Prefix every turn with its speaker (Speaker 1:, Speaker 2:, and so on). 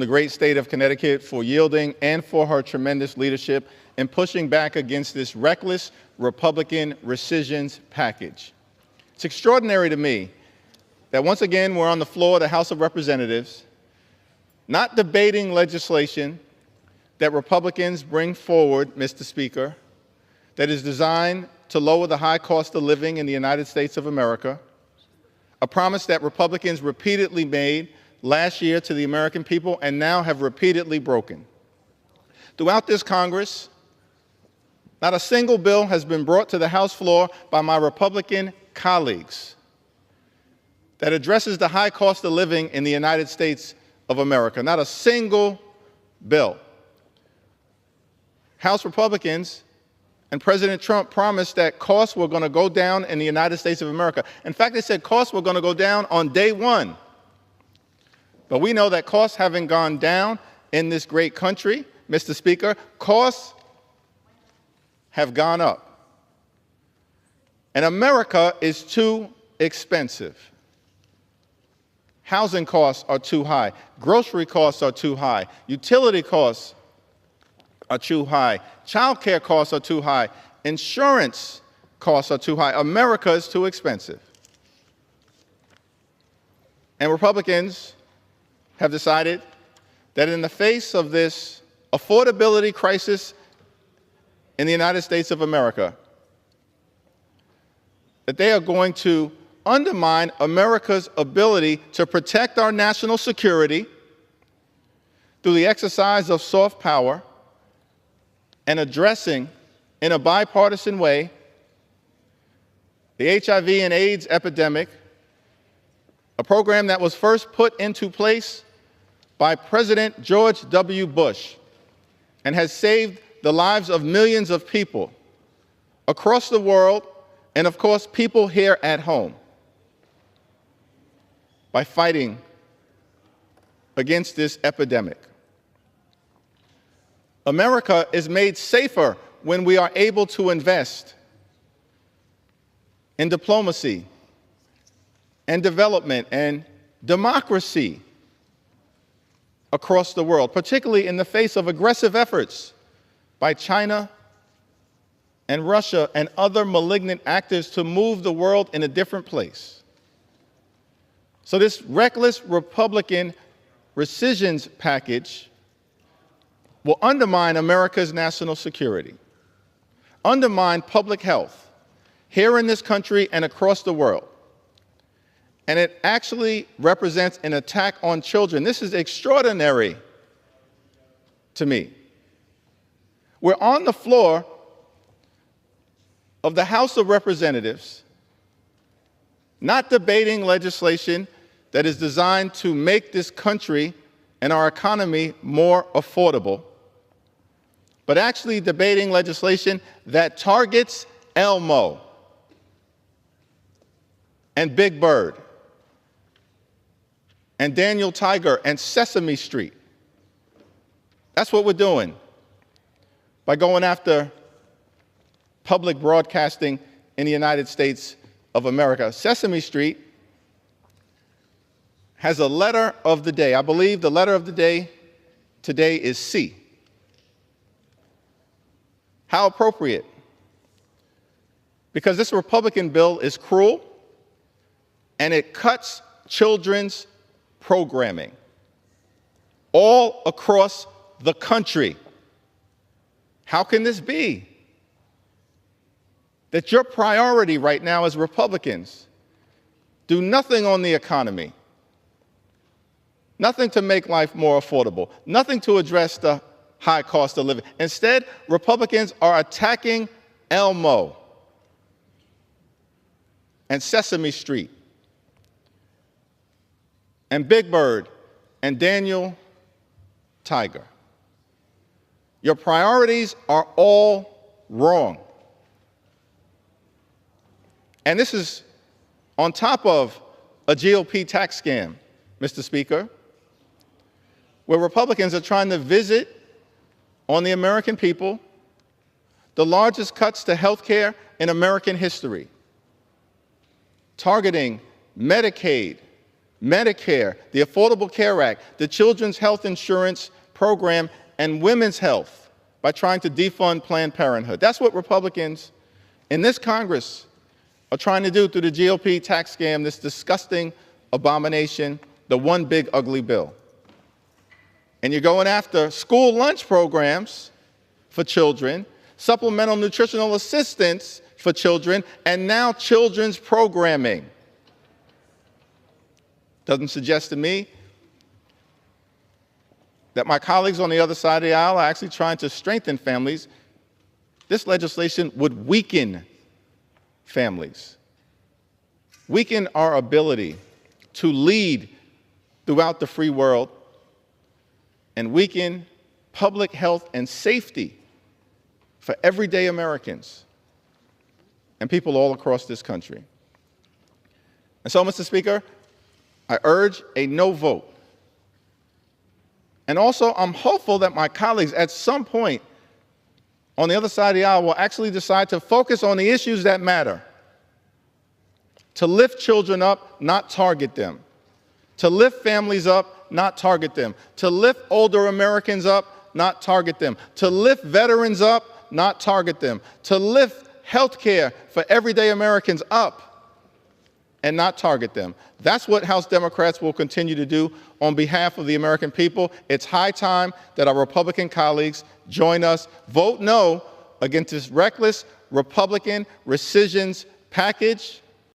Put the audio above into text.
Speaker 1: the great state of Connecticut for yielding and for her tremendous leadership in pushing back against this reckless Republican rescissions package. It's extraordinary to me that once again we're on the floor of the House of Representatives, not debating legislation that Republicans bring forward, Mr. Speaker, that is designed to lower the high cost of living in the United States of America, a promise that Republicans repeatedly made last year to the American people and now have repeatedly broken. Throughout this Congress, not a single bill has been brought to the House floor by my Republican colleagues that addresses the high cost of living in the United States of America. Not a single bill. House Republicans and President Trump promised that costs were going to go down in the United States of America. In fact, they said costs were going to go down on day one. But we know that costs haven't gone down in this great country, Mr. Speaker. Costs have gone up. And America is too expensive. Housing costs are too high. Grocery costs are too high. Utility costs are too high. Child care costs are too high. Insurance costs are too high. America is too expensive. And Republicans have decided that in the face of this affordability crisis in the United States of America, that they are going to undermine America's ability to protect our national security through the exercise of soft power and addressing in a bipartisan way the HIV and AIDS epidemic, a program that was first put into place by President George W. Bush and has saved the lives of millions of people across the world and, of course, people here at home by fighting against this epidemic. America is made safer when we are able to invest in diplomacy and development and democracy across the world, particularly in the face of aggressive efforts by China and Russia and other malignant actors to move the world in a different place. So this reckless Republican rescissions package will undermine America's national security, undermine public health here in this country and across the world. And it actually represents an attack on children. This is extraordinary to me. We're on the floor of the House of Representatives, not debating legislation that is designed to make this country and our economy more affordable, but actually debating legislation that targets Elmo and Big Bird and Daniel Tiger and Sesame Street. That's what we're doing by going after public broadcasting in the United States of America. Sesame Street has a letter of the day. I believe the letter of the day today is C. How appropriate. Because this Republican bill is cruel and it cuts children's programming all across the country. How can this be? That your priority right now as Republicans do nothing on the economy, nothing to make life more affordable, nothing to address the high cost of living. Instead, Republicans are attacking Elmo and Sesame Street and Big Bird and Daniel Tiger. Your priorities are all wrong. And this is on top of a GOP tax scam, Mr. Speaker, where Republicans are trying to visit on the American people the largest cuts to health care in American history, targeting Medicaid, Medicare, the Affordable Care Act, the Children's Health Insurance Program, and women's health by trying to defund Planned Parenthood. That's what Republicans in this Congress are trying to do through the GOP tax scam, this disgusting abomination, the one big ugly bill. And you're going after school lunch programs for children, supplemental nutritional assistance for children, and now children's programming. Doesn't suggest to me that my colleagues on the other side of the aisle are actually trying to strengthen families. This legislation would weaken families, weaken our ability to lead throughout the free world, and weaken public health and safety for everyday Americans and people all across this country. And so, Mr. Speaker, I urge a no vote. And also, I'm hopeful that my colleagues at some point on the other side of the aisle will actually decide to focus on the issues that matter. To lift children up, not target them. To lift families up, not target them. To lift older Americans up, not target them. To lift veterans up, not target them. To lift health care for everyday Americans up and not target them. That's what House Democrats will continue to do on behalf of the American people. It's high time that our Republican colleagues join us. Vote no against this reckless Republican rescissions package